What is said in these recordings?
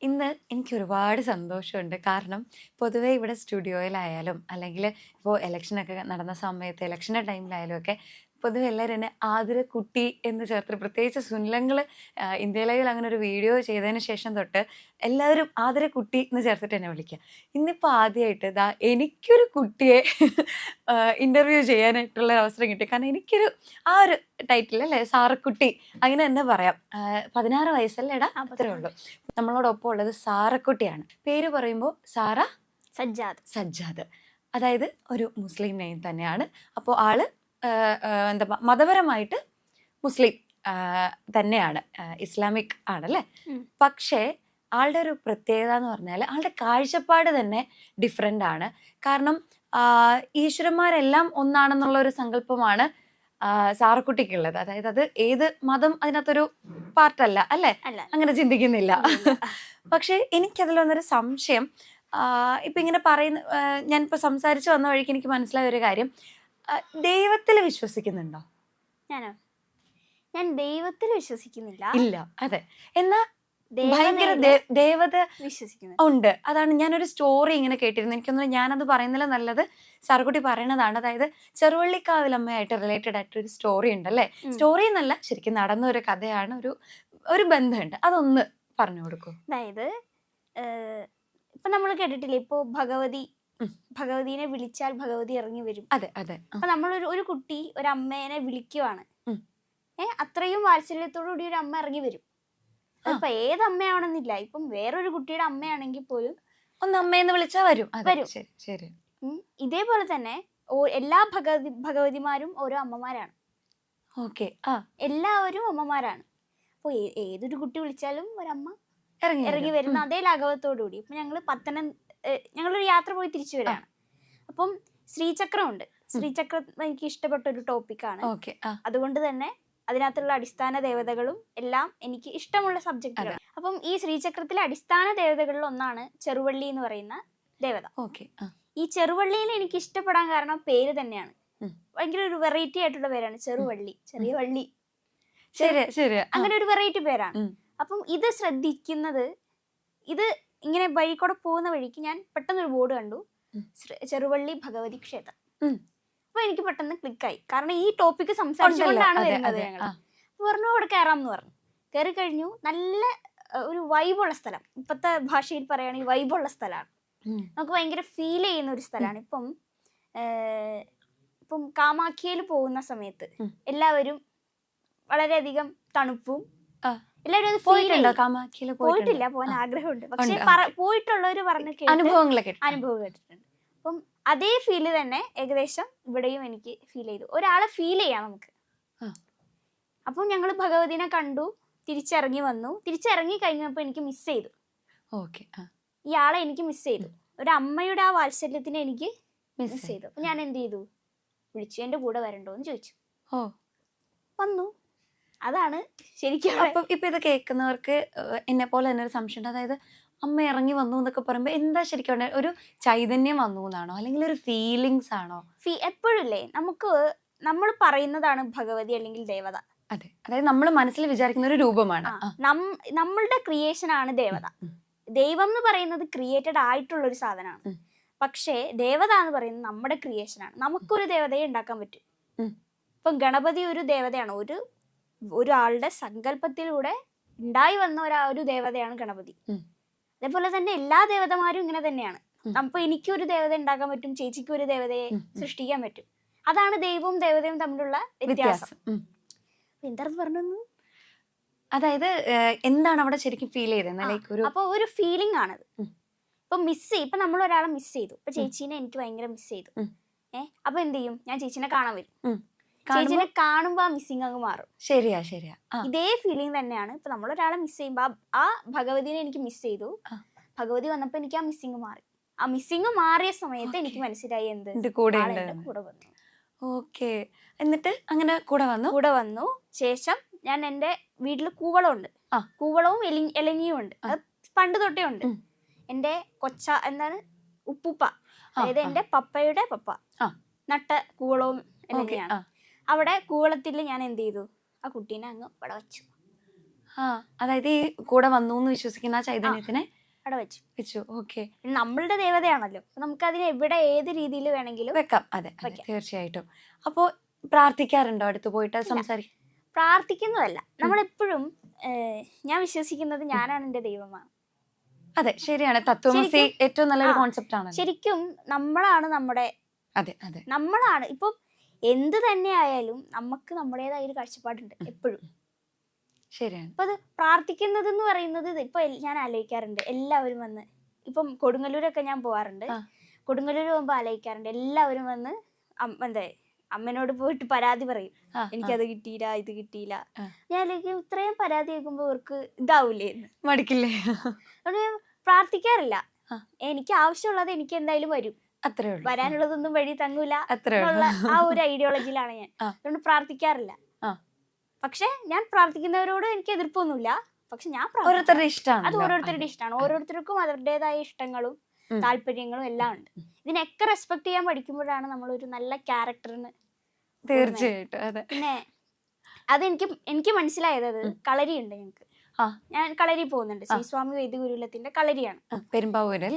ഇന്ന് എനിക്ക് ഒരുപാട് സന്തോഷമുണ്ട്. കാരണം പൊതുവേ ഇവിടെ സ്റ്റുഡിയോയിലായാലും അല്ലെങ്കിൽ ഇപ്പോൾ ഇലക്ഷനൊക്കെ നടന്ന സമയത്ത് ഇലക്ഷൻ്റെ ടൈമിലായാലും ഒക്കെ പൊതുവെ എല്ലാവരും എന്നെ ആതിരക്കുട്ടി എന്ന് ചേർത്ത് പ്രത്യേകിച്ച് സുനിലങ്ങൾ ഇന്ത്യ ലൈവിൽ അങ്ങനെ ഒരു വീഡിയോ ചെയ്തതിന് ശേഷം തൊട്ട് എല്ലാവരും ആതിരക്കുട്ടി എന്ന് ചേർത്തിട്ട് എന്നെ വിളിക്കുക. ഇന്നിപ്പോൾ ആദ്യമായിട്ട് ദാ എനിക്കൊരു കുട്ടിയെ ഇൻ്റർവ്യൂ ചെയ്യാനായിട്ടുള്ള ഒരു അവസരം കിട്ടി. കാരണം എനിക്കൊരു ആ ഒരു ടൈറ്റിൽ അല്ലേ സാറക്കുട്ടി അങ്ങനെ തന്നെ പറയാം. 16 വയസ്സല്ലേടാ? അത്രേ ഉള്ളൂ. നമ്മളോടൊപ്പം ഉള്ളത് സാറക്കുട്ടിയാണ്. പേര് പറയുമ്പോൾ സാറ സജ്ജാദ്. അതായത് ഒരു മുസ്ലിം നെയിം തന്നെയാണ്. അപ്പോൾ ആള് എന്താ മതപരമായിട്ട് മുസ്ലിം തന്നെയാണ്, ഇസ്ലാമിക് ആണല്ലേ. പക്ഷേ ആളുടെ ഒരു പ്രത്യേകത എന്ന് പറഞ്ഞാൽ ആളുടെ കാഴ്ചപ്പാട് തന്നെ ഡിഫറെൻ്റ് ആണ്. കാരണം ഈശ്വരന്മാരെല്ലാം ഒന്നാണെന്നുള്ള ഒരു സങ്കല്പമാണ് സാറക്കുട്ടിക്കുള്ളത്. അതായത് അത് ഏത് മതം അതിനകത്തൊരു പാർട്ടല്ല അല്ലേ, അങ്ങനെ ചിന്തിക്കുന്നില്ല. പക്ഷെ എനിക്കതിലൊന്നൊരു സംശയം. ഇപ്പൊ ഇങ്ങനെ പറയുന്ന ഞാനിപ്പോ സംസാരിച്ചു വന്ന വഴിക്ക് എനിക്ക് മനസ്സിലായ ഒരു കാര്യം, ദൈവത്തിൽ വിശ്വസിക്കുന്നുണ്ടോ? ഞാൻ ദൈവത്തിൽ വിശ്വസിക്കുന്നില്ല. ഇല്ല. അതെ. എന്നാ ഭയങ്കര ദേവത വിശ്വസിക്കുന്നു ഉണ്ട്. അതാണ് ഞാനൊരു സ്റ്റോറി ഇങ്ങനെ കേട്ടിരുന്നു. എനിക്കൊന്നും ഞാനത് പറയുന്നില്ല, നല്ലത് സാറുകുട്ടി പറയണതാണ്. അതായത് ചെറുവള്ളിക്കാവിലമ്മയായിട്ട് റിലേറ്റഡ് ആയിട്ടൊരു സ്റ്റോറി ഉണ്ടല്ലേ. സ്റ്റോറി എന്നല്ല, ശരിക്കും നടന്ന ഒരു കഥയാണ്. ഒരു ബന്ധമുണ്ട്. അതൊന്ന് പറഞ്ഞു കൊടുക്കൂ. അതായത് ഇപ്പൊ നമ്മൾ കേട്ടിട്ടില്ലേ, ഇപ്പൊ ഭഗവതിനെ വിളിച്ചാൽ ഭഗവതി ഇറങ്ങി വരും. അതെ അതെ. അപ്പൊ നമ്മൾ ഒരു കുട്ടി ഒരു അമ്മേനെ വിളിക്കുവാണ്, അത്രയും വാത്സല്യത്തോടു കൂടി ഒരു അമ്മ ഇറങ്ങി വരും. ഇപ്പൊ ഏത് അമ്മയാവണമെന്നില്ല, ഇപ്പം വേറൊരു കുട്ടിയുടെ അമ്മയാണെങ്കിൽ പോലും ഒന്ന് അമ്മയെന്ന് വിളിച്ചാൽ വരും. ശരി. ഇതേപോലെ തന്നെ എല്ലാ ഭഗവതിമാരും ഓരോ അമ്മമാരാണ്. ഓക്കെ. എല്ലാവരും അമ്മമാരാണ്. അപ്പൊ ഏതൊരു കുട്ടി വിളിച്ചാലും ഒരമ്മ ഇറങ്ങി വരുന്ന അതേ ലാഘവത്തോടുകൂടി. ഇപ്പൊ ഞങ്ങളൊരു യാത്ര പോയി തിരിച്ചു വരികയാണ്. അപ്പം ശ്രീചക്രം ഉണ്ട്. ശ്രീചക്രം എനിക്ക് ഇഷ്ടപ്പെട്ട ഒരു ടോപ്പിക്കാണ്. അതുകൊണ്ട് തന്നെ അതിനകത്തുള്ള അടിസ്ഥാന ദേവതകളും എല്ലാം എനിക്ക് ഇഷ്ടമുള്ള സബ്ജക്റ്റുകൾ. അപ്പം ഈ ശ്രീചക്രത്തിലെ അടിസ്ഥാന ദേവതകളിൽ ഒന്നാണ് ചെറുവള്ളി എന്ന് പറയുന്ന ദേവത. ഈ ചെറുവള്ളിയിൽ എനിക്ക് ഇഷ്ടപ്പെടാൻ കാരണം പേര് തന്നെയാണ്. ഭയങ്കര ഒരു വെറൈറ്റി ആയിട്ടുള്ള പേരാണ് ചെറുവള്ളി. ചെറിയ വള്ളി, അങ്ങനെ ഒരു വെറൈറ്റി പേരാണ്. അപ്പം ഇത് ശ്രദ്ധിക്കുന്നത്, ഇത് ഇങ്ങനെ വഴി കൂടെ പോകുന്ന വഴിക്ക് ഞാൻ പെട്ടെന്നൊരു ബോർഡ് കണ്ടു, ചെറുവള്ളി ഭഗവതി ക്ഷേത്രം. അപ്പൊ എനിക്ക് പെട്ടെന്ന് ക്ലിക്കായി. കാരണം ഈ ടോപ്പിക്ക് സംസാരിച്ചുകൊണ്ടാണ് വരുന്നത്. ഞങ്ങൾ പറഞ്ഞു അവിടെ കയറാം എന്ന് പറഞ്ഞു. കയറി കഴിഞ്ഞു. നല്ല ഒരു വൈബുള്ള സ്ഥലം, ഇപ്പത്തെ ഭാഷയിൽ പറയുകയാണെങ്കിൽ വൈബുള്ള സ്ഥലമാണ്. നമുക്ക് ഭയങ്കര ഫീൽ ചെയ്യുന്ന ഒരു സ്ഥലമാണ്. ഇപ്പം കാമാഖ്യയിൽ പോകുന്ന സമയത്ത് എല്ലാവരും വളരെയധികം തണുപ്പും എല്ലാവരും പോയിട്ടില്ല, പോകാൻ ആഗ്രഹമുണ്ട്. പക്ഷെ പോയിട്ടുള്ളവര് അനുഭവം കേട്ടിട്ടുണ്ട്. അപ്പം അതേ ഫീല് തന്നെ ഏകദേശം ഇവിടെയും എനിക്ക് ഫീൽ ചെയ്തു. ഒരാളെ ഫീൽ ചെയ്യാം നമുക്ക്. അപ്പം ഞങ്ങൾ ഭഗവതിനെ കണ്ടു, തിരിച്ചിറങ്ങി വന്നു. തിരിച്ചിറങ്ങി കഴിഞ്ഞപ്പോ എനിക്ക് മിസ് ചെയ്തു. ഇയാളെ എനിക്ക് മിസ് ചെയ്തു. ഒരു അമ്മയുടെ ആ വാത്സല്യത്തിനെ എനിക്ക് മിസ് ചെയ്തു. അപ്പൊ ഞാൻ എന്ത് ചെയ്തു, വിളിച്ചു, എന്റെ കൂടെ വരണ്ടോന്ന് ചോദിച്ചു. വന്നു. അതാണ് ശരിക്കും. അപ്പം ഇപ്പൊ ഇത് കേൾക്കുന്നവർക്ക് എന്നെ പോലെ തന്നെ ഒരു സംശയം ഉണ്ട്. അതായത് അമ്മ ഇറങ്ങി വന്നു എന്നൊക്കെ പറയുമ്പോൾ എന്താ ശരിക്കും ഒരു ചൈതന്യം വന്നു എന്നാണോ, അല്ലെങ്കിൽ ഒരു ഫീലിങ്സ് ആണോ? എപ്പോഴില്ലേ നമ്മൾ പറയുന്നതാണ് ഭഗവതി അല്ലെങ്കിൽ ദേവത. അതെ, അതായത് നമ്മൾ മനസ്സിൽ വിചാരിക്കുന്ന ഒരു രൂപമാണ്. നമ്മളുടെ ക്രിയേഷൻ ആണ് ദേവത. ദൈവം എന്ന് പറയുന്നത് ക്രിയേറ്റഡ് ആയിട്ടുള്ള ഒരു സാധനമാണ്. പക്ഷേ ദേവത എന്ന് പറയുന്നത് നമ്മുടെ ക്രിയേഷനാണ്. നമുക്കൊരു ദേവതയെ ഉണ്ടാക്കാൻ പറ്റും. ഇപ്പം ഗണപതി ഒരു ദേവതയാണ്. ഒരാളുടെ സങ്കല്പത്തിലൂടെ ഉണ്ടായി വന്ന ഒരു ദേവതയാണ് ഗണപതി. അതേപോലെ തന്നെ എല്ലാ ദേവതമാരും ഇങ്ങനെ തന്നെയാണ്. അപ്പൊ എനിക്കൊരു ദേവത ഉണ്ടാക്കാൻ പറ്റും, ചേച്ചിക്ക് ഒരു ദേവതയെ സൃഷ്ടിക്കാൻ പറ്റും. അതാണ് ദൈവവും ദേവതയും തമ്മിലുള്ള വ്യത്യാസം. എന്താണെന്ന് പറഞ്ഞു? അതായത് എന്താണ് അവിടെ ശരിക്കും ഫീൽ ചെയ്തത്? അപ്പൊ ഒരു ഫീലിംഗ് ആണത്. ഇപ്പൊ നമ്മൾ ഒരാളെ മിസ് ചെയ്തു. ഇപ്പൊ ചേച്ചീനെ എനിക്ക് ഭയങ്കര മിസ് ചെയ്തു. അപ്പൊ എന്ത് ചെയ്യും, ഞാൻ ചേച്ചീനെ കാണാൻ വരും. ചേച്ചിനെ കാണുമ്പോ ആ മിസ്സിങ് അങ്ങ് മാറും. ശരിയാ. ഇതേ ഫീലിംഗ് തന്നെയാണ്. ഇപ്പൊ നമ്മൾ ഒരാളെ മിസ് ചെയ്യുമ്പോ ആ ഭഗവതിനെ എനിക്ക് മിസ് ചെയ്തു. ഭഗവതി വന്നപ്പോ എനിക്ക് ആ മിസ്സിങ് മാറി. ആ മിസ്സിങ് മാറിയ സമയത്ത് എനിക്ക് മനസ്സിലായി എന്ത് കൂടെ വന്നു. എന്നിട്ട് അങ്ങനെ കൂടെ വന്നു. ശേഷം ഞാൻ എന്റെ വീട്ടില് കൂവളമുണ്ട്. കൂവളവും ഇലങ്ങിയും ഉണ്ട്. അത് പണ്ട് തൊട്ടേ ഉണ്ട്. എന്റെ ഉപ്പുപ്പ, അതായത് എന്റെ പപ്പയുടെ പപ്പ നട്ട കൂവളവും ഇലങ്ങിയാണ്. അവിടെ കൂവളത്തിൽ ഞാൻ എന്ത് ചെയ്തു, ആ കുട്ടീനെ അങ്ങ് ഇവിടെ വെച്ചു. ആ അതായത് ഈ കൂടെ വന്നു എന്ന് വിശ്വസിക്കുന്ന ആ ചൈതന്യത്തിനെ അവിടെ വെച്ചു. വെച്ചു. ഓക്കെ, നമ്മളുടെ ദേവതയാണല്ലോ, നമുക്ക് അതിനെ എവിടെ ഏത് രീതിയിൽ വേണമെങ്കിലും വെക്കാം. അതെ തീർച്ചയായിട്ടും. അപ്പോ പ്രാർത്ഥിക്കാറുണ്ടോ അടുത്ത് പോയിട്ട് സംസാരിക്കും? പ്രാർത്ഥിക്കുന്നതല്ല, നമ്മളെപ്പോഴും ഞാൻ വിശ്വസിക്കുന്നത് ഞാനാണ് എന്റെ ദൈവമാണ്. അതെ ശരിയാണ്, തത്വമസി ഏറ്റവും നല്ലൊരു കോൺസെപ്റ്റ് ആണ്. ശരിക്കും നമ്മളാണ് നമ്മുടെ, അതെ അതെ നമ്മളാണ്. ഇപ്പൊ എന്ത് തന്നെ ആയാലും നമുക്ക് നമ്മുടേതായ ഒരു കാഴ്ചപ്പാടുണ്ട് എപ്പോഴും. ശരിയാണ്. അപ്പൊ അത് പ്രാർത്ഥിക്കുന്നത് എന്ന് പറയുന്നത് ഇപ്പൊ ഞാൻ ആലോചിക്കാറുണ്ട്, എല്ലാവരും വന്ന് ഇപ്പം കൊടുങ്ങല്ലൂരൊക്കെ ഞാൻ പോവാറുണ്ട്, കൊടുങ്ങല്ലൂർ പോകുമ്പോ ആലോചിക്കാറുണ്ട്, എല്ലാവരും വന്ന് എന്താ അമ്മനോട് പോയിട്ട് പരാതി പറയും, എനിക്കത് കിട്ടിയില്ല ഇത് കിട്ടിയില്ല. ഞാൻ ആലോചിക്കും ഇത്രയും പരാതി കേൾക്കുമ്പോ അവർക്ക് ഇതാവൂലേ എന്ന്, മടിക്കില്ലേ? അതുകൊണ്ട് ഞാൻ പ്രാർത്ഥിക്കാറില്ല. എനിക്ക് ആവശ്യമുള്ളത് എനിക്ക് എന്തായാലും വരും, അത്രേ ഉള്ളൂ, വരാനുള്ളതൊന്നും വഴി തങ്ങൂല അത്രേ എന്നുള്ള ആ ഒരു ഐഡിയോളജിയിലാണ് ഞാൻ. അതുകൊണ്ട് പ്രാർത്ഥിക്കാറില്ല. പക്ഷെ ഞാൻ പ്രാർത്ഥിക്കുന്നവരോട് എനിക്ക് എതിർപ്പൊന്നുമില്ല. പക്ഷെ ഞാൻ ഓരോരുത്തരുടെ ഇഷ്ടമാണ്, അത് ഓരോരുത്തരുടെ ഇഷ്ടമാണ്. ഓരോരുത്തർക്കും അവരുടേതായ ഇഷ്ടങ്ങളും താല്പര്യങ്ങളും എല്ലാം ഉണ്ട്. ഇതിനൊക്കെ റെസ്പെക്ട് ചെയ്യാൻ പഠിക്കുമ്പോഴാണ് നമ്മൾ ഒരു നല്ല ക്യാരക്ടറിന്. തീർച്ചയായിട്ടും അതെ. പിന്നെ എനിക്ക് മനസ്സിലായത് കളരിയുണ്ട് ഞങ്ങൾക്ക്. ഞാൻ കളരി പോകുന്നുണ്ട്, ശ്രീസ്വാമി വൈദ്യഗുരുകുലത്തിന്റെ കളരിയാണ് പെരുമ്പാവൂര്.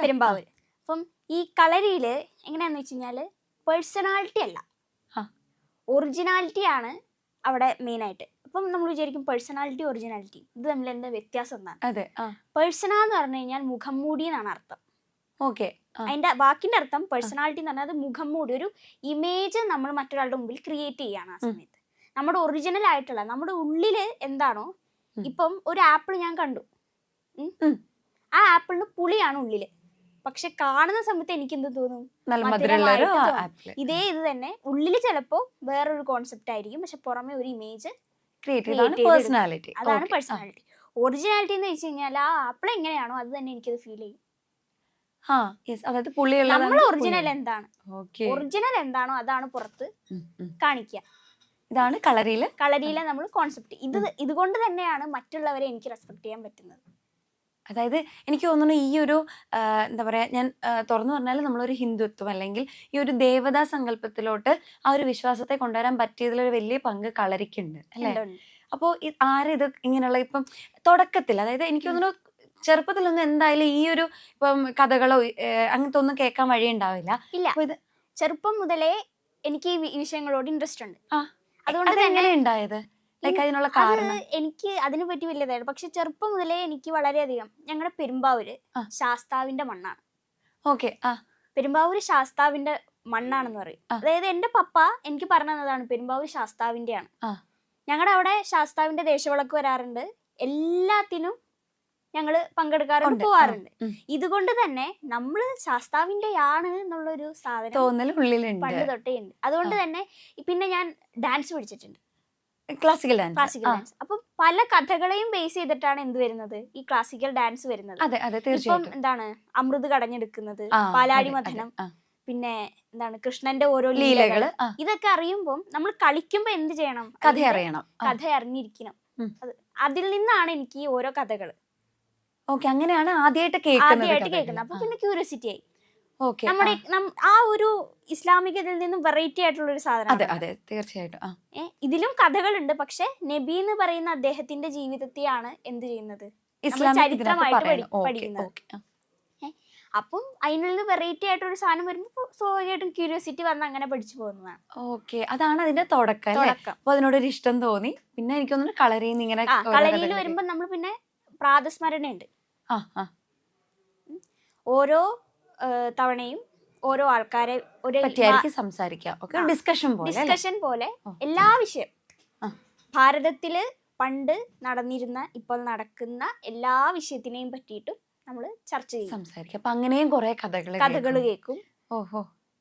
അപ്പം ഈ കളരിയില് എങ്ങനെയാന്ന് വെച്ച് കഴിഞ്ഞാല് പേഴ്സണാലിറ്റി അല്ല, ഒറിജിനാലിറ്റി ആണ് അവിടെ മെയിൻ ആയിട്ട്. അപ്പം നമ്മൾ വിചാരിക്കും പേഴ്സണാലിറ്റി ഒറിജിനാലിറ്റി ഇത് തമ്മിൽ എന്താ വ്യത്യാസം എന്നാണ്. പേഴ്സണ എന്ന് പറഞ്ഞു കഴിഞ്ഞാൽ മുഖം മൂടി എന്നാണ് അർത്ഥം. ഓക്കെ, അതിന്റെ വാക്കിന്റെ അർത്ഥം പേഴ്സണാലിറ്റി എന്ന് പറഞ്ഞാൽ അത് മുഖം മൂടി, ഒരു ഇമേജ് നമ്മൾ മറ്റൊരാളുടെ മുമ്പിൽ ക്രിയേറ്റ് ചെയ്യാണ്. ആ സമയത്ത് നമ്മുടെ ഒറിജിനൽ ആയിട്ടുള്ള നമ്മുടെ ഉള്ളില് എന്താണോ, ഇപ്പം ഒരു ആപ്പിൾ ഞാൻ കണ്ടു, ആ ആപ്പിളിന് പുളിയാണ് ഉള്ളില്, പക്ഷെ കാണുന്ന സമയത്ത് എനിക്ക് എന്ത് തോന്നും, ഇതേ ഇത് തന്നെ ഉള്ളില് ചിലപ്പോ വേറൊരു കോൺസെപ്റ്റ് ആയിരിക്കും, പക്ഷെ പുറമെ ഒരു ഇമേജ് പേഴ്സണാലിറ്റി. അതാണ് പേഴ്സണാലിറ്റി. ഒറിജിനാലിറ്റി എന്ന് വെച്ച് കഴിഞ്ഞാൽ ആ ആപ്പിൾ എങ്ങനെയാണോ അത് തന്നെ എനിക്കത് ഫീൽ ചെയ്യും. നമ്മൾ ഒറിജിനൽ എന്താണ്, ഒറിജിനൽ എന്താണോ അതാണ് പുറത്ത് കാണിക്കുക. ഇതാണ് കളരിയിലെ നമ്മൾ കോൺസെപ്റ്റ്. ഇതുകൊണ്ട് തന്നെയാണ് മറ്റുള്ളവരെ എനിക്ക് റെസ്പെക്ട് ചെയ്യാൻ പറ്റുന്നത്. അതായത് എനിക്ക് തോന്നുന്നു ഈ ഒരു എന്താ പറയാ, ഞാൻ തുറന്നു പറഞ്ഞാൽ നമ്മളൊരു ഹിന്ദുത്വം അല്ലെങ്കിൽ ഈ ഒരു ദേവതാ സങ്കല്പത്തിലോട്ട് ആ ഒരു വിശ്വാസത്തെ കൊണ്ടുവരാൻ പറ്റിയതിലൊരു വലിയ പങ്ക് കളരിക്കുണ്ട് അല്ലേ? അപ്പോൾ ആരിത് ഇങ്ങനെയുള്ള ഇപ്പം തുടക്കത്തിൽ, അതായത് എനിക്ക് തോന്നുന്നു ചെറുപ്പത്തിലൊന്നും എന്തായാലും ഈ ഒരു ഇപ്പം കഥകളോ അങ്ങനത്തെ ഒന്നും കേൾക്കാൻ വഴി ഉണ്ടാവില്ല. ഇല്ല, ചെറുപ്പം മുതലേ എനിക്ക് ഈ വിഷയങ്ങളോട് ഇൻട്രസ്റ്റ് ഉണ്ട്. അതുകൊണ്ട് എങ്ങനെ ഉണ്ടായത്, അതിനുള്ള കാരണം? എനിക്ക് അതിനെ പറ്റി വലിയതായിരുന്നു, പക്ഷെ ചെറുപ്പം മുതലേ എനിക്ക് വളരെയധികം, ഞങ്ങളുടെ പെരുമ്പാവൂര് ശാസ്താവിന്റെ മണ്ണാണ്. ഓക്കെ, പെരുമ്പാവൂര് ശാസ്താവിന്റെ മണ്ണാണെന്ന് പറയും. അതായത് എന്റെ പപ്പ എനിക്ക് പറഞ്ഞു തന്നതാണ് പെരുമ്പാവൂർ ശാസ്താവിന്റെയാണ്. ഞങ്ങളുടെ അവിടെ ശാസ്താവിന്റെ ദേശവിളക്ക് വരാറുണ്ട്, എല്ലാത്തിനും ഞങ്ങള് പങ്കെടുക്കാറുണ്ട്, പോവാറുണ്ട്. ഇതുകൊണ്ട് തന്നെ നമ്മള് ശാസ്താവിന്റെ ആണ് എന്നുള്ളൊരു സാധനം പണ്ട് തൊട്ടേ ഉണ്ട്. അതുകൊണ്ട് തന്നെ പിന്നെ ഞാൻ ഡാൻസ് പഠിച്ചിട്ടുണ്ട്, ക്ലാസിക്കൽ ഡാൻസ്. അപ്പം പല കഥകളെയും ബേസ് ചെയ്തിട്ടാണ് എന്ത് വരുന്നത്, ഈ ക്ലാസിക്കൽ ഡാൻസ് വരുന്നത്. ഇപ്പം എന്താണ് അമൃത് കടഞ്ഞെടുക്കുന്നത്, പാലാഴി മഥനം, പിന്നെ എന്താണ് കൃഷ്ണന്റെ ഓരോ ലീലകള്, ഇതൊക്കെ അറിയുമ്പോൾ നമ്മൾ കളിക്കുമ്പോ എന്ത് ചെയ്യണം, കഥ അറിഞ്ഞിരിക്കണം. അതിൽ നിന്നാണ് എനിക്ക് ഈ ഓരോ കഥകള് അങ്ങനെയാണ് ആദ്യമായിട്ട് കേൾക്കുന്നത്. അപ്പൊ പിന്നെ ക്യൂരിയോസിറ്റി ആയി. നമ്മുടെ ആ ഒരു ഇസ്ലാമികതയിൽ നിന്നും വെറൈറ്റി ആയിട്ടുള്ള ഒരു സാധനം. തീർച്ചയായിട്ടും ഇതിലും കഥകളുണ്ട്, പക്ഷെ നബി എന്ന് പറയുന്ന അദ്ദേഹത്തിന്റെ ജീവിതത്തെയാണ് എന്ത് ചെയ്യുന്നത്, ചരിത്രമായിട്ട് പഠിക്കുന്നത്. അപ്പം അതിൽ നിന്ന് വെറൈറ്റി ആയിട്ടൊരു സാധനം വരുമ്പോൾ സ്വാഭാവികമായിട്ടും ക്യൂരിയോസിറ്റി വന്ന് അങ്ങനെ പഠിച്ചു പോകുന്നതാണ്. അതാണ് അതിന്റെ തുടക്കം. അപ്പൊ അതിനോടൊരു ഇഷ്ടം തോന്നി. പിന്നെ എനിക്ക് തോന്നുന്നു കളരിയിൽ വരുമ്പോ നമ്മൾ പിന്നെ പ്രാതസ്മരണയുണ്ട്. ഓരോ തവണയും ഓരോ ആൾക്കാരെ ഡിസ്കഷൻ പോലെ എല്ലാ വിഷയം, ഭാരതത്തില് പണ്ട് നടന്നിരുന്ന ഇപ്പോൾ നടക്കുന്ന എല്ലാ വിഷയത്തിനെയും പറ്റിയിട്ടും നമ്മൾ ചർച്ച ചെയ്യും, സംസാരിക്കും. അപ്പൊ അങ്ങനെയും കുറെ കഥകൾ കേൾക്കും.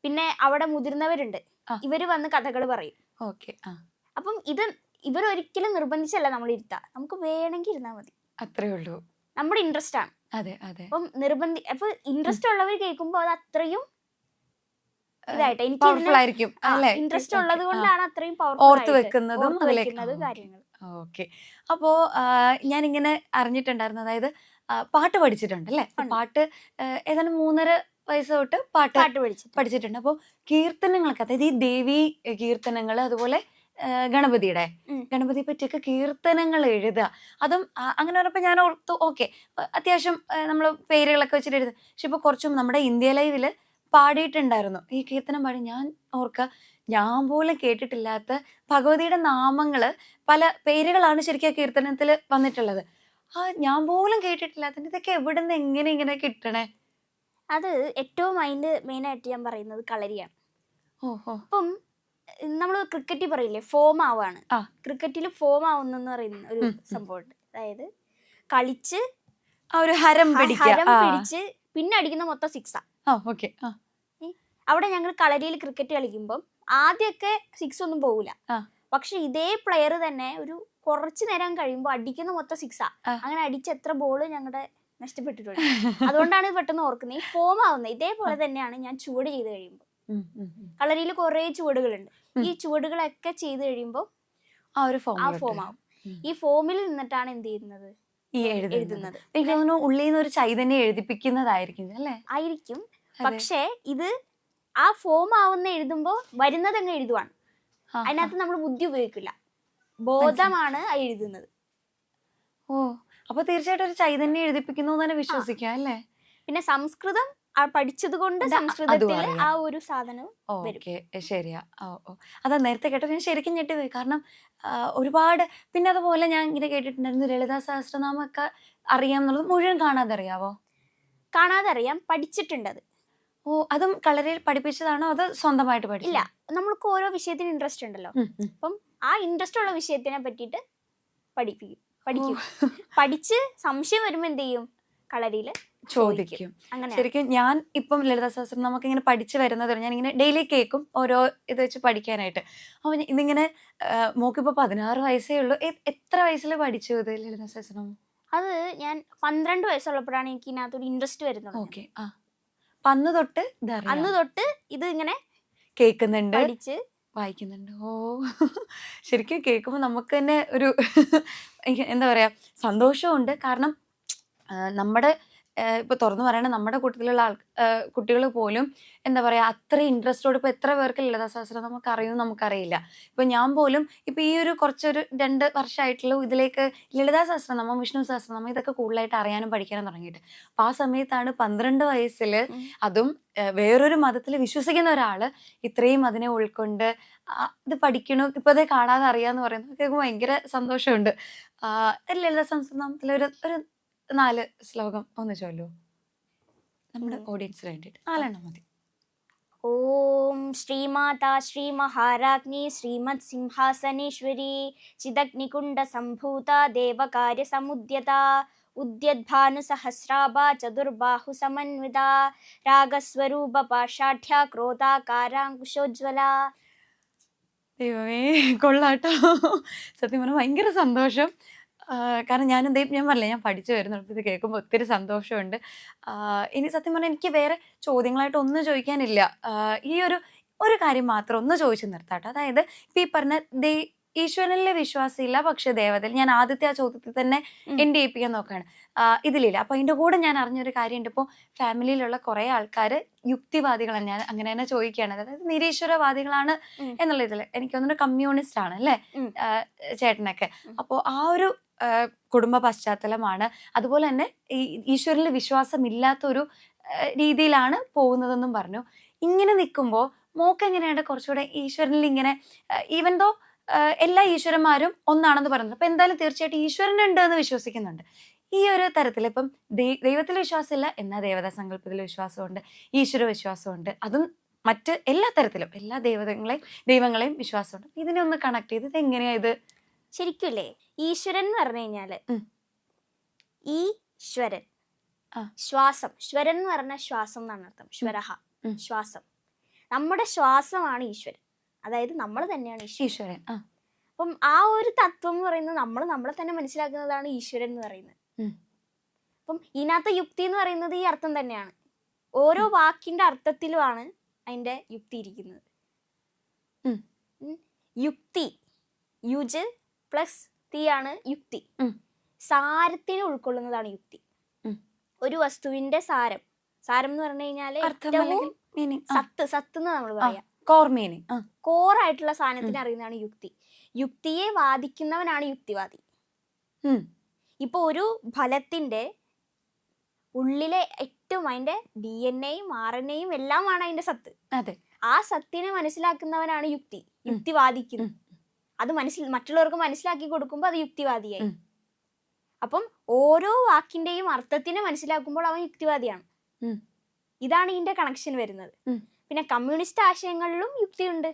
പിന്നെ അവിടെ മുതിർന്നവരുണ്ട്, ഇവര് വന്ന് കഥകൾ പറയും. അപ്പം ഇവരൊരിക്കലും നിർബന്ധിച്ചല്ല നമ്മൾ ഇരുത്താ, നമുക്ക് വേണമെങ്കിൽ ഇരുന്നാൽ മതി, അത്രേ ഉള്ളൂ. നമ്മുടെ ഇൻട്രസ്റ്റ് ആണ്. അപ്പം അപ്പൊ ഇൻട്രസ്റ്റ് ഉള്ളവർ കേൾക്കുമ്പോ അത് അത്രയും ഇതായിട്ട് എനിക്ക് ഇൻട്രസ്റ്റ് ഉള്ളത് കൊണ്ടാണ് അത്രയും ഓർത്ത് വെക്കുന്നത് കാര്യങ്ങൾ. അപ്പോ ഞാനിങ്ങനെ അറിഞ്ഞിട്ടുണ്ടായിരുന്നു, അതായത് പാട്ട് പഠിച്ചിട്ടുണ്ട് അല്ലേ? പാട്ട് ഏതാണ്ട് 3.5 വയസ്സ് തൊട്ട് പാട്ട് പഠിച്ചിട്ടുണ്ട്. അപ്പോൾ കീർത്തനങ്ങളൊക്കെ, അതായത് ഈ ദേവി കീർത്തനങ്ങൾ, അതുപോലെ ഗണപതിയുടെ ഗണപതിയെ പറ്റിയൊക്കെ കീർത്തനങ്ങൾ എഴുതുക. അതും അങ്ങനെ പറഞ്ഞപ്പോൾ ഞാൻ ഓർത്തു ഓക്കെ, അത്യാവശ്യം നമ്മൾ പേരുകളൊക്കെ വെച്ചിട്ട് എഴുതും. പക്ഷെ ഇപ്പൊ കുറച്ചും നമ്മുടെ ഇന്ത്യ ലൈവില് പാടിയിട്ടുണ്ടായിരുന്നു ഈ കീർത്തനം പാടി. ഞാൻ ഓർക്കുക, ഞാൻ പോലും കേട്ടിട്ടില്ലാത്ത ഭഗവതിയുടെ നാമങ്ങള്, പല പേരുകളാണ് ശരിക്കും ആ കീർത്തനത്തിൽ വന്നിട്ടുള്ളത്. ഞാൻ പോലും കേട്ടിട്ടില്ലാത്ത ഇതൊക്കെ എവിടെ നിന്ന് എങ്ങനെ ഇങ്ങനെ കിട്ടണേ? അത് ഏറ്റവും അതിന്റെ മെയിനായിട്ട് ഞാൻ പറയുന്നത് കളരിയാണ്. ഓഹോ. അപ്പം നമ്മൾ ക്രിക്കറ്റിൽ പറയില്ലേ ഫോം ആവാണ്. ക്രിക്കറ്റിൽ ഫോം ആവുന്നെന്ന് പറയുന്ന ഒരു സംഭവമുണ്ട്. അതായത് കളിച്ച് ആ ഒരു ഹരം പിടിച്ച് പിന്നെ അടിക്കുന്ന മൊത്തം സിക്സാ. അവിടെ ഞങ്ങൾ കളരിയിൽ ക്രിക്കറ്റ് കളിക്കുമ്പം ആദ്യമൊക്കെ സിക്സ് ഒന്നും പോകില്ല. പക്ഷെ ഇതേ പ്ലെയർ തന്നെ ഒരു കുറച്ചു നേരം കഴിയുമ്പോൾ അടിക്കുന്ന മൊത്തം സിക്സാ. അങ്ങനെ അടിച്ച് എത്ര ബോള് ഞങ്ങളുടെ നഷ്ടപ്പെട്ടിട്ടുണ്ട്. അതുകൊണ്ടാണ് പെട്ടെന്ന് ഓർക്കുന്നത്. ഈ ഫോം ആവുന്നത് ഇതേപോലെ തന്നെയാണ് ഞാൻ ചുവട് ചെയ്ത് കഴിയുമ്പോൾ. കളരിയിൽ കുറെ ചുവടുകളുണ്ട്. ഈ ചുവടുകളൊക്കെ ചെയ്ത് കഴിയുമ്പോൾ ആ ഫോം ആവും. ഈ ഫോമിൽ നിന്നിട്ടാണ് എന്ത് ചെയ്യുന്നത്, എഴുതുന്നത്. ഉള്ളിൽ നിന്ന് ഒരു ചൈതന്യം എഴുതിപ്പിക്കുന്നതായിരിക്കും അല്ലേ? ആയിരിക്കും. പക്ഷേ ഇത് ആ ഫോം ആവുന്ന എഴുതുമ്പോൾ വരുന്നത് അങ്ങ് എഴുതുവാണ്. അതിനകത്ത് നമ്മൾ ബുദ്ധി ഉപയോഗിക്കില്ല, ബോധമാണ് എഴുതുന്നത്. ഓ, അപ്പൊ തീർച്ചയായിട്ടും ഒരു ചൈതന്യം എഴുതിപ്പിക്കുന്നു തന്നെ വിശ്വസിക്കാം അല്ലേ? പിന്നെ സംസ്കൃതം പഠിച്ചത് കൊണ്ട് സംസ്കൃതത്തിൽ ആ ഒരു സാധനം. ഓക്കെ, ശരിയാ. അതാ നേരത്തെ കേട്ടോ ഞാൻ ശരിക്കും ഞെട്ടിപ്പോയി. കാരണം ഒരുപാട്, പിന്നെ അതുപോലെ ഞാൻ ഇങ്ങനെ കേട്ടിട്ടുണ്ടായിരുന്നു ലളിതാ സഹസ്രനാമൊക്കെ അറിയാം എന്നുള്ളത്. മുഴുവൻ കാണാതെ അറിയാവോ? കാണാതെ അറിയാം, പഠിച്ചിട്ടുണ്ട് അത്. ഓ, അതും കളരിയിൽ പഠിപ്പിച്ചതാണോ അത് സ്വന്തമായിട്ട് പഠിച്ചു? ഇല്ല, നമ്മൾക്ക് ഓരോ വിഷയത്തിന് ഇൻട്രസ്റ്റ് ഉണ്ടല്ലോ. അപ്പം ആ ഇൻട്രസ്റ്റ് ഉള്ള വിഷയത്തിനെ പറ്റിയിട്ട് പഠിക്കും. പഠിച്ച് സംശയം വരുമ്പോ എന്ത് ചെയ്യും, കളരിയില് ചോദിക്കും. ശരിക്കും ഞാൻ ഇപ്പം ലളിതാ സഹസ്രനാമൊക്കെ ഇങ്ങനെ പഠിച്ചു വരുന്നത് ഞാൻ ഇങ്ങനെ ഡെയിലി കേൾക്കും ഓരോ ഇത് വെച്ച് പഠിക്കാനായിട്ട്. അപ്പൊ ഇതിങ്ങനെ മോക്കിപ്പോ 16 വയസ്സേ ഉള്ളൂ. എത്ര വയസ്സിൽ പഠിച്ചു ഇത് ലളിതാ സഹസ്രനാമം? അത് ഞാൻ 12 വയസ്സുള്ളപ്പോഴാണ് എനിക്ക് ഇതിനകത്തൊരു ഇൻട്രസ്റ്റ് വരുന്നത്. ഓക്കെ. അന്ന് തൊട്ട് ഇത് ഇങ്ങനെ കേൾക്കുന്നുണ്ട്, പഠിച്ച് വായിക്കുന്നുണ്ട്. ഓ, ശരിക്കും കേൾക്കുമ്പോൾ നമുക്ക് തന്നെ ഒരു എന്താ പറയാ സന്തോഷമുണ്ട്. കാരണം നമ്മുടെ ഇപ്പൊ തുറന്നു പറയണ നമ്മുടെ കൂട്ടത്തിലുള്ള കുട്ടികൾ പോലും എന്താ പറയാ അത്ര ഇൻട്രസ്റ്റോട് ഇപ്പൊ എത്ര പേർക്ക് ലളിതാ സഹസ്രനാമം നമുക്ക് അറിയുമെന്ന് നമുക്കറിയില്ല. ഇപ്പൊ ഞാൻ പോലും ഇപ്പൊ ഈ ഒരു കുറച്ചൊരു 2 വർഷമായിട്ടുള്ള ഇതിലേക്ക് ലളിതാ സഹസ്രനാമം, വിഷ്ണു സഹസ്രനാമം ഇതൊക്കെ കൂടുതലായിട്ട് അറിയാനും പഠിക്കാനും തുടങ്ങിയിട്ട്. അപ്പൊ ആ സമയത്താണ് 12 വയസ്സിൽ അതും വേറൊരു മതത്തിൽ വിശ്വസിക്കുന്ന ഒരാള് ഇത്രയും അതിനെ ഉൾക്കൊണ്ട് ഇത് പഠിക്കണു, ഇപ്പൊ അത് കാണാതെ അറിയാന്ന് പറയുന്നത് കേൾക്കുമ്പോൾ ഭയങ്കര സന്തോഷമുണ്ട്. ലളിതാ സഹസ്രനാമത്തിലെ ഒരു 4 ശ്ലോകം ഒന്ന് ചൊല്ലൂ നമ്മുടെ ഓഡിയൻസിന് വേണ്ടിയിട്ട്. 4 എണ്ണം മതി. ഓം ശ്രീമാതാ ശ്രീ മഹാരാജ്ഞി ശ്രീമത് സിംഹാസനേശ്വരി ചിദഗ്നികുണ്ഡ സംഭൂത ദേവകാര്യ സമുദ്യത ഉദ്യദ്ഭാനു സഹസ്രാഭ ചതുർബാഹു സമന്വിത രാഗസ്വരൂപ പാഷാഢ്യ ക്രോധാകാരാങ്കുശോജ്വല. ദൈവമേ, കൊള്ളാട്ടോ. സത്യം പറഞ്ഞാൽ ഭയങ്കര സന്തോഷം. കാരണം ഞാൻ പറഞ്ഞില്ലേ ഞാൻ പഠിച്ചു വരുന്നുണ്ട്. ഇത് കേൾക്കുമ്പോൾ ഒത്തിരി സന്തോഷമുണ്ട്. ഇനി സത്യം പറഞ്ഞാൽ എനിക്ക് വേറെ ചോദ്യങ്ങളായിട്ട് ഒന്നും ചോദിക്കാനില്ല. ഈ ഒരു കാര്യം മാത്രം ഒന്ന് ചോദിച്ചു നിർത്താട്ടോ. അതായത് ഇപ്പം ഈ പറഞ്ഞ ഈശ്വരനിലെ വിശ്വാസമില്ല പക്ഷെ ദേവതയിൽ, ഞാൻ ആദ്യത്തെ ആ ചോദ്യത്തിൽ തന്നെ എൻഡ് ചെയ്യിപ്പിക്കാൻ നോക്കുകയാണ്. ഇതിലില്ല. അപ്പൊ അതിന്റെ കൂടെ ഞാൻ അറിഞ്ഞൊരു കാര്യമുണ്ട്. ഇപ്പോൾ ഫാമിലിയിലുള്ള കുറെ ആൾക്കാർ യുക്തിവാദികളാണ്. ഞാൻ അങ്ങനെ തന്നെ ചോദിക്കുകയാണ്. അതായത് നിരീശ്വരവാദികളാണ് എന്നുള്ള ഇതിൽ എനിക്ക് തോന്നുന്നു കമ്മ്യൂണിസ്റ്റ് ആണ് അല്ലേ ചേട്ടനൊക്കെ. അപ്പോൾ ആ ഒരു കുടുംബ പശ്ചാത്തലമാണ്. അതുപോലെ തന്നെ ഈ ഈശ്വരനിൽ വിശ്വാസമില്ലാത്തൊരു രീതിയിലാണ് പോകുന്നതെന്നും പറഞ്ഞു. ഇങ്ങനെ നിൽക്കുമ്പോൾ മോക്ക് എങ്ങനെയാണ് കുറച്ചുകൂടെ ഈശ്വരനിൽ ഇങ്ങനെ, ഈവൻ ദോ എല്ലാ ഈശ്വരന്മാരും ഒന്നാണെന്ന് പറയുന്നത്, അപ്പൊ എന്തായാലും തീർച്ചയായിട്ടും ഈശ്വരനുണ്ട് എന്ന് വിശ്വസിക്കുന്നുണ്ട്. ഈ ഒരു തരത്തിൽ ഇപ്പം ദൈവത്തിൽ വിശ്വാസമില്ല എന്നാൽ ദേവതാ സങ്കല്പത്തിൽ വിശ്വാസമുണ്ട്, ഈശ്വര വിശ്വാസമുണ്ട്, അതും മറ്റ് എല്ലാ തരത്തിലും എല്ലാ ദൈവങ്ങളെയും വിശ്വാസമുണ്ട്. ഇതിനെ ഒന്ന് കണക്ട് ചെയ്ത് ഇത് എങ്ങനെയാ ഇത് ശരിക്കുമല്ലേ? ഈശ്വരൻ എന്ന് പറഞ്ഞു കഴിഞ്ഞാല് ഈശ്വരൻ ശ്വാസം, ശ്വരൻ എന്ന് പറഞ്ഞ ശ്വാസം എന്നാണ് അർത്ഥം. ശ്വരഹ ശ്വാസം. നമ്മുടെ ശ്വാസമാണ് ഈശ്വരൻ, അതായത് നമ്മൾ തന്നെയാണ് ഈശ്വരൻ. അപ്പം ആ ഒരു തത്വം എന്ന് പറയുന്നത് നമ്മളെ തന്നെ മനസ്സിലാക്കുന്നതാണ് ഈശ്വരൻ എന്ന് പറയുന്നത്. അപ്പം ഇതിനകത്ത് യുക്തി എന്ന് പറയുന്നത് ഈ അർത്ഥം തന്നെയാണ്. ഓരോ വാക്കിന്റെ അർത്ഥത്തിലുമാണ് അതിന്റെ യുക്തി ഇരിക്കുന്നത്. യുക്തി, യുജ് പ്ലസ് തി ആണ് യുക്തി. സാരത്തിനെ ഉൾക്കൊള്ളുന്നതാണ് യുക്തി. ഒരു വസ്തുവിന്റെ സാരം എന്ന് പറഞ്ഞു കഴിഞ്ഞാല് സത്ത് എന്ന് നമ്മൾ പറയാം. Core meaning. കോറായിട്ടുള്ള സാധനത്തിനെ അറിയുന്നതാണ് യുക്തി. യുക്തിയെ വാദിക്കുന്നവനാണ് യുക്തിവാദി. ഇപ്പൊ ഒരു ഫലത്തിന്റെ ഉള്ളിലെ ഏറ്റവും അതിന്റെ DNA-യും RNA-യും എല്ലാമാണ് അതിന്റെ സത്ത്. അതെ. ആ സത്തിനെ മനസ്സിലാക്കുന്നവനാണ് യുക്തിവാദിക്കുന്നത്. അത് മറ്റുള്ളവർക്ക് മനസ്സിലാക്കി കൊടുക്കുമ്പോൾ അത് യുക്തിവാദിയായി. അപ്പം ഓരോ വാക്കിന്റെയും അർത്ഥത്തിനെ മനസ്സിലാക്കുമ്പോൾ അവൻ യുക്തിവാദിയാണ്. ഇതാണ് ഇതിന്റെ കണക്ഷൻ വരുന്നത്. പിന്നെ കമ്മ്യൂണിസ്റ്റ് ആശയങ്ങളിലും യുക്തിയുണ്ട്,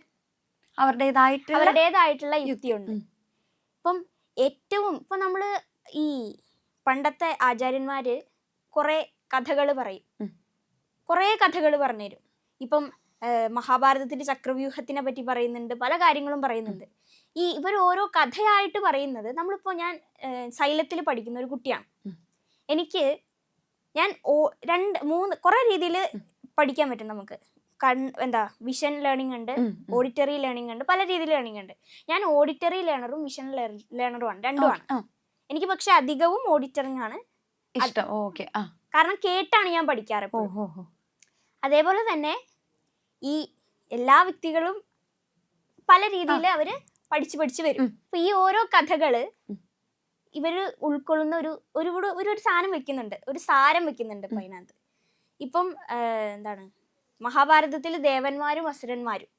അവരുടേതായിട്ടുള്ള യുക്തിയുണ്ട്. ഇപ്പം ഇപ്പൊ നമ്മള് ഈ പണ്ടത്തെ ആചാര്യന്മാര് കുറെ കഥകൾ പറയും, കുറെ കഥകൾ പറഞ്ഞുതരും. ഇപ്പം മഹാഭാരതത്തിന്റെ ചക്രവ്യൂഹത്തിനെ പറ്റി പറയുന്നുണ്ട്, പല കാര്യങ്ങളും പറയുന്നുണ്ട്. ഇവർ ഓരോ കഥയായിട്ട് പറയുന്നത്, നമ്മളിപ്പോ ഞാൻ സൈലത്തിൽ പഠിക്കുന്ന ഒരു കുട്ടിയാണ്. ഞാൻ 2-3 കുറെ രീതിയിൽ പഠിക്കാൻ പറ്റും നമുക്ക്. വിഷൻ ലേണിംഗ് ഉണ്ട്, ഓഡിറ്ററി ലേണിംഗ് ഉണ്ട്, പല രീതിയിൽ ലേണിംഗ് ഉണ്ട്. ഞാൻ ഓഡിറ്ററി ലേണറും വിഷൻ ലേണറുമാണ്, രണ്ടുമാണ്. എനിക്ക് പക്ഷെ അധികവും ഓഡിറ്ററിംഗ് ആണ് ഇഷ്ടം. കാരണം കേട്ടാണ് ഞാൻ പഠിക്കാറ്. അതേപോലെ തന്നെ ഈ എല്ലാ വ്യക്തികളും പല രീതിയിൽ അവര് പഠിച്ചു വരും. അപ്പൊ ഈ ഓരോ കഥകള് ഇവര് ഉൾക്കൊള്ളുന്ന ഒരു സാധനം വെക്കുന്നുണ്ട്, ഒരു സാരം വെക്കുന്നുണ്ട് ഇപ്പൊ അതിനകത്ത്. ഇപ്പം എന്താണ് മഹാഭാരതത്തില് ദേവന്മാരും അസുരന്മാരും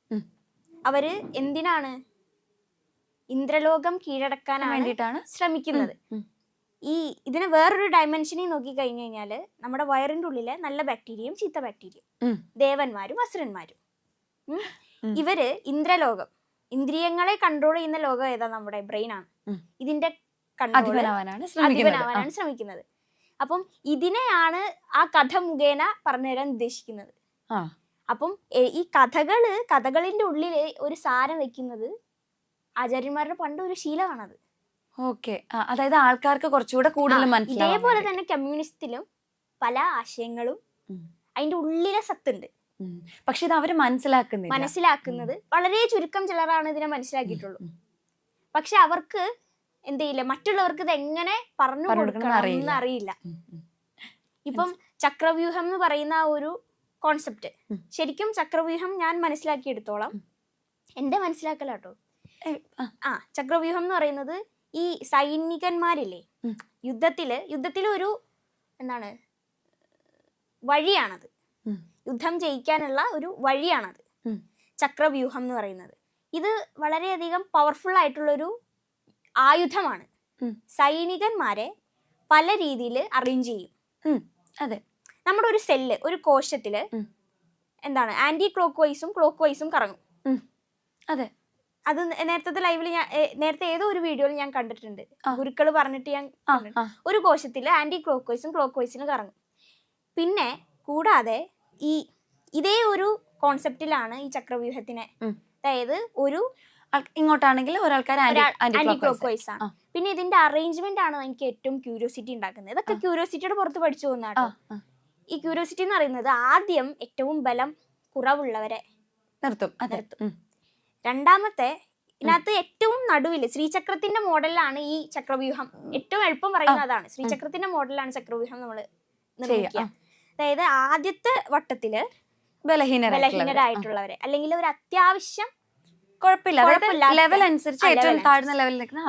അവര് എന്തിനാണ് ഇന്ദ്രലോകം കീഴടക്കാനാണ് ശ്രമിക്കുന്നത്. ഇതിനെ വേറൊരു ഡയമെൻഷനിൽ നോക്കി കഴിഞ്ഞു കഴിഞ്ഞാല് നമ്മുടെ വയറിന്റെ ഉള്ളിലെ നല്ല ബാക്ടീരിയയും ചീത്ത ബാക്ടീരിയയും, ദേവന്മാരും അസുരന്മാരും. ഇവര് ഇന്ദ്രലോകം, ഇന്ദ്രിയങ്ങളെ കൺട്രോൾ ചെയ്യുന്ന ലോകം ഏതാ? നമ്മുടെ ബ്രെയിൻ ആണ്. ഇതിന്റെ അധിപനാവാനാണ് ശ്രമിക്കുന്നത്. അപ്പം ഇതിനെയാണ് ആ കഥ മുഖേന പറഞ്ഞുതരാൻ ഉദ്ദേശിക്കുന്നത്. അപ്പം ഈ കഥകളിന്റെ ഉള്ളില് ഒരു സാരം വെക്കുന്നത് ആചാര്യന്മാരുടെ പണ്ട് ഒരു ശീലമാണത്. അതായത് ആൾക്കാർക്ക് കുറച്ചുകൂടെ കൂടുതൽ മനസ്സിലാവും. ഇതേപോലെ തന്നെ കമ്മ്യൂണിസ്റ്റിലും പല ആശയങ്ങളും അതിന്റെ ഉള്ളിലെ സത്തുണ്ട്. പക്ഷെ ഇത് അവര് മനസ്സിലാക്കുന്നത് വളരെ ചുരുക്കം ചിലരാണ് ഇതിനെ മനസ്സിലാക്കിയിട്ടുള്ളൂ. പക്ഷെ അവർക്ക് എന്ത് ചെയ്യില്ല, മറ്റുള്ളവർക്ക് ഇത് എങ്ങനെ പറഞ്ഞു കൊടുക്കണം എന്ന് അറിയില്ല. ഇപ്പം ചക്രവ്യൂഹം എന്ന് പറയുന്ന ആ ഒരു കോൺസെപ്റ്റ്, ശരിക്കും ചക്രവ്യൂഹം ഞാൻ മനസ്സിലാക്കിയെടുത്തോളം, എന്റെ മനസ്സിലാക്കലാട്ടോ, ചക്രവ്യൂഹം എന്ന് പറയുന്നത് ഈ സൈനികന്മാരില്ലേ, യുദ്ധത്തില് ഒരു എന്താണ് വഴിയാണത്, യുദ്ധം ജയിക്കാനുള്ള ഒരു വഴിയാണത് ചക്രവ്യൂഹം എന്ന് പറയുന്നത്. ഇത് വളരെയധികം പവർഫുൾ ആയിട്ടുള്ളൊരു ആയുധമാണ്. സൈനികന്മാരെ പല രീതിയിൽ അറേഞ്ച് ചെയ്യും. അതെ, നമ്മുടെ ഒരു സെല്ല്, ഒരു കോശത്തില് എന്താണ് ആന്റി ക്ലോക്ക് വൈസും കറങ്ങും. അതെ, അത് നേരത്തെ ഏതോ ഒരു വീഡിയോയിൽ ഞാൻ കണ്ടിട്ടുണ്ട്. ഗുരുക്കള് പറഞ്ഞിട്ട് ഞാൻ ഒരു കോശത്തില് ആന്റി ക്ലോക്ക് വൈസിന് കറങ്ങും. പിന്നെ കൂടാതെ ഇതേ ഒരു കോൺസെപ്റ്റിലാണ് ഈ ചക്രവ്യൂഹത്തിനെ, അതായത് ഒരു ഇങ്ങോട്ടാണെങ്കിൽ ആന്റി ക്ലോക്ക് വൈസ് ആണ്. പിന്നെ ഇതിന്റെ അറേഞ്ച്മെന്റ് ആണ് എനിക്ക് ഏറ്റവും ക്യൂരിയോസിറ്റി ഉണ്ടാക്കുന്നത്. ഇതൊക്കെ ക്യൂരിയോസിറ്റിയുടെ പുറത്ത് പഠിച്ചു പോകുന്നതാട്ടോ. ഈ ക്യൂരിയോസിറ്റി എന്ന് പറയുന്നത് ആദ്യം ഏറ്റവും ബലം കുറവുള്ളവരെ നിർത്തും. രണ്ടാമത്തെ ഇതിനകത്ത് ഏറ്റവും നടുവില് ശ്രീചക്രത്തിന്റെ മോഡലിലാണ് ഈ ചക്രവ്യൂഹം. ഏറ്റവും എളുപ്പം പറയുന്നത് അതാണ്, ശ്രീചക്രത്തിന്റെ മോഡലാണ് ചക്രവ്യൂഹം നമ്മൾ നിർമ്മിക്കുക. അതായത് ആദ്യത്തെ വട്ടത്തില് ബലഹീനരായിട്ടുള്ളവരെ, അല്ലെങ്കിൽ ഒരു അത്യാവശ്യം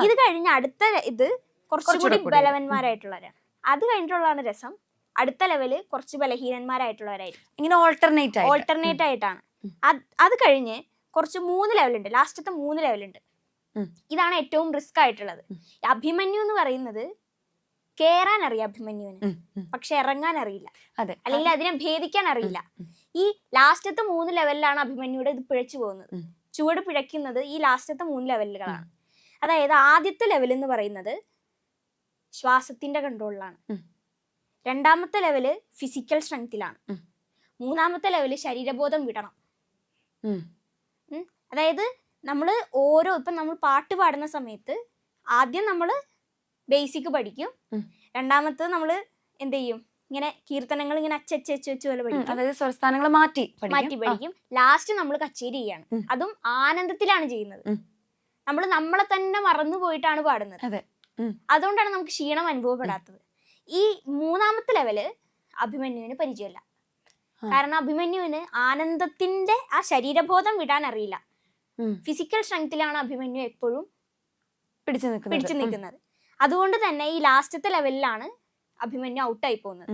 ഇത് കഴിഞ്ഞ അടുത്ത ഇത് കുറച്ചുകൂടി ബലവന്മാരായിട്ടുള്ളവരാണ്. അത് കഴിഞ്ഞിട്ടുള്ളതാണ് രസം. അടുത്ത ലെവല് കുറച്ച് ബലഹീനന്മാരായിട്ടുള്ളവരായിരിക്കും. ഇങ്ങനെ ഓൾട്ടർനേറ്റ് ആയിട്ടാണ്. അത് കഴിഞ്ഞ് കുറച്ച് 3 ലെവലുണ്ട്, ലാസ്റ്റത്തെ 3 ലെവലുണ്ട്. ഇതാണ് ഏറ്റവും റിസ്ക് ആയിട്ടുള്ളത്. അഭിമന്യു എന്ന് പറയുന്നത് കേറാൻ അറിയാം അഭിമന്യുവിന്, പക്ഷെ ഇറങ്ങാൻ അറിയില്ല, അല്ലെങ്കിൽ അതിനെ ഭേദിക്കാൻ അറിയില്ല. ഈ ലാസ്റ്റത്തെ 3 ലെവലിലാണ് അഭിമന്യുടെ ഇത് പിഴച്ചു പോകുന്നത്. ചുവട് പിഴയ്ക്കുന്നത് ഈ ലാസ്റ്റത്തെ 3 ലെവലുകളാണ്. അതായത് ആദ്യത്തെ ലെവൽ എന്ന് പറയുന്നത് ശ്വാസത്തിന്റെ കൺട്രോളിലാണ്, രണ്ടാമത്തെ ലെവല് ഫിസിക്കൽ സ്ട്രെങ്തിലാണ്, മൂന്നാമത്തെ ലെവല് ശരീരബോധം വിടണം. അതായത് ഇപ്പം നമ്മൾ പാട്ട് പാടുന്ന സമയത്ത് ആദ്യം നമ്മൾ ബേസിക് പഠിക്കും, രണ്ടാമത്തെ നമ്മൾ എന്ത് ചെയ്യും, ഇങ്ങനെ കീർത്തനങ്ങൾ ഇങ്ങനെ അച്ചച്ച് പോലെ പഠിക്കും, അതായത് സ്വരസ്ഥാനങ്ങൾ മാറ്റി പഠിക്കും. ലാസ്റ്റ് നമ്മൾ കച്ചേരി ചെയ്യാണ്, അതും ആനന്ദത്തിലാണ് ചെയ്യുന്നത്. നമ്മളെ തന്നെ മറന്നു പോയിട്ടാണ് പാടുന്നത്. അതുകൊണ്ടാണ് നമുക്ക് ക്ഷീണം അനുഭവപ്പെടാത്തത്. ഈ മൂന്നാമത്തെ ലെവല് അഭിമന്യുവിന് പരിചയമില്ല. കാരണം അഭിമന്യുവിന് ആനന്ദത്തിന്റെ ആ ശരീരബോധം വിടാൻ അറിയില്ല. ഫിസിക്കൽ സ്ട്രെങ്ത്തിലാണ് അഭിമന്യു എപ്പോഴും പിടിച്ചു നിൽക്കുന്നത്. അതുകൊണ്ട് തന്നെ ഈ ലാസ്റ്റത്തെ ലെവലിലാണ് അഭിമന്യു ഔട്ടായി പോകുന്നത്.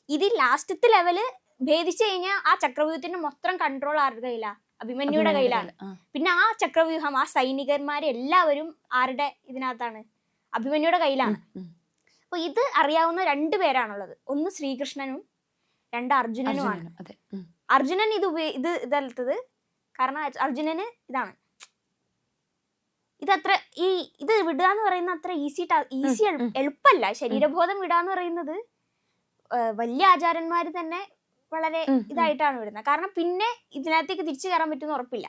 ഇത് ലാസ്റ്റത്തെ ലെവല് ഭേദിച്ചു കഴിഞ്ഞാൽ ആ ചക്രവ്യൂഹത്തിന്റെ മൊത്തം കൺട്രോൾ ആരുടെ കയ്യിലാ? അഭിമന്യുടെ കയ്യിലാണ്. പിന്നെ ആ ചക്രവ്യൂഹം, ആ സൈനികന്മാരെല്ലാവരും ആരുടെ ഇതിനകത്താണ്? അഭിമന്യുടെ കയ്യിലാണ്. അപ്പൊ ഇത് അറിയാവുന്ന 2 പേരാണുള്ളത്. ഒന്ന് ശ്രീകൃഷ്ണനും 2 അർജുനനുമാണ്. അർജുനൻ ഇതല്ലത്തത് കാരണം അർജുനന് ഇതാണ്, ഇതത്ര ഇത് വിടുക എന്ന് പറയുന്നത് അത്ര ഈസി എളുപ്പമല്ല. ശരീരബോധം വിടാന്ന് പറയുന്നത് വലിയ ആചാര്യന്മാര് തന്നെ വളരെ ഇതായിട്ടാണ് വിടുന്നത്. കാരണം പിന്നെ ഇതിനകത്തേക്ക് തിരിച്ചു കയറാൻ പറ്റുമെന്ന് ഉറപ്പില്ല.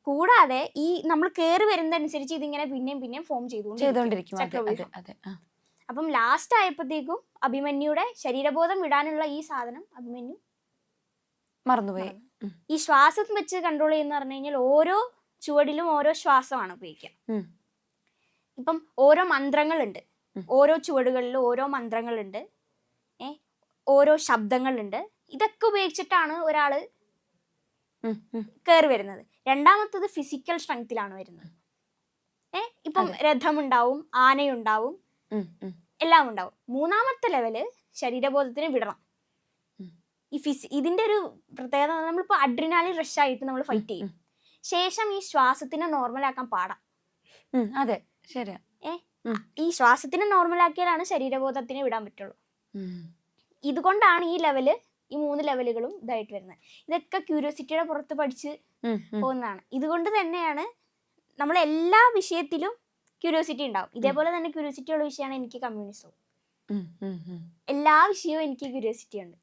കൂടാതെ ഈ നമ്മൾ കയറി വരുന്നതനുസരിച്ച് ഇതിങ്ങനെ പിന്നെയും ഫോം ചെയ്തുകൊണ്ടിരിക്കും. അപ്പം ലാസ്റ്റ് ആയപ്പോഴത്തേക്കും അഭിമന്യുടെ ശരീരബോധം വിടാനുള്ള ഈ സാധനം അഭിമന്യു മറന്നുപോയി. ഈ ശ്വാസം വെച്ച് കൺട്രോൾ ചെയ്യുന്ന പറഞ്ഞു കഴിഞ്ഞാൽ ഓരോ ചുവടിലും ഓരോ ശ്വാസമാണ് ഉപയോഗിക്കുക. ഇപ്പം ഓരോ മന്ത്രങ്ങളുണ്ട്, ഓരോ ചുവടുകളിലും ഓരോ മന്ത്രങ്ങളുണ്ട്, ഓരോ ശബ്ദങ്ങളുണ്ട്. ഇതൊക്കെ ഉപയോഗിച്ചിട്ടാണ് ഒരാള് കയറി വരുന്നത്. രണ്ടാമത്തത് ഫിസിക്കൽ സ്ട്രെങ്ത്തിലാണ് വരുന്നത്. ഇപ്പം രഥമുണ്ടാവും, ആനയുണ്ടാവും, എല്ലാം ഉണ്ടാവും. മൂന്നാമത്തെ ലെവല് ശരീരബോധത്തിന് വിടണം. ഇതിന്റെ ഒരു പ്രത്യേകത, നമ്മളിപ്പോ അഡ്രിനാലിൻ റഷ് ആയിട്ട് നമ്മൾ ഫൈറ്റ് ചെയ്യും, ശേഷം ഈ ശ്വാസത്തിനെ നോർമലാക്കാൻ പാടാം. അതെ, ശരിയാ. ഈ ശ്വാസത്തിനെ നോർമലാക്കിയാലാണ് ശരീരബോധത്തിന് വിടാൻ പറ്റുള്ളൂ. ഇതുകൊണ്ടാണ് ഈ 3 ലെവലുകളും ഇതായിട്ട് വരുന്നത്. ഇതൊക്കെ ക്യൂരിയോസിറ്റിയുടെ പുറത്ത് പഠിച്ച് പോകുന്നതാണ്. ഇതുകൊണ്ട് തന്നെയാണ് നമ്മൾ എല്ലാ വിഷയത്തിലും ക്യൂരിയോസിറ്റി ഉണ്ടാവും. ഇതേപോലെ തന്നെ ക്യൂരിയോസിറ്റി ഉള്ള വിഷയമാണ് എനിക്ക് കമ്മ്യൂണിസവും. എല്ലാ വിഷയവും എനിക്ക് ക്യൂരിയോസിറ്റി ഉണ്ട്.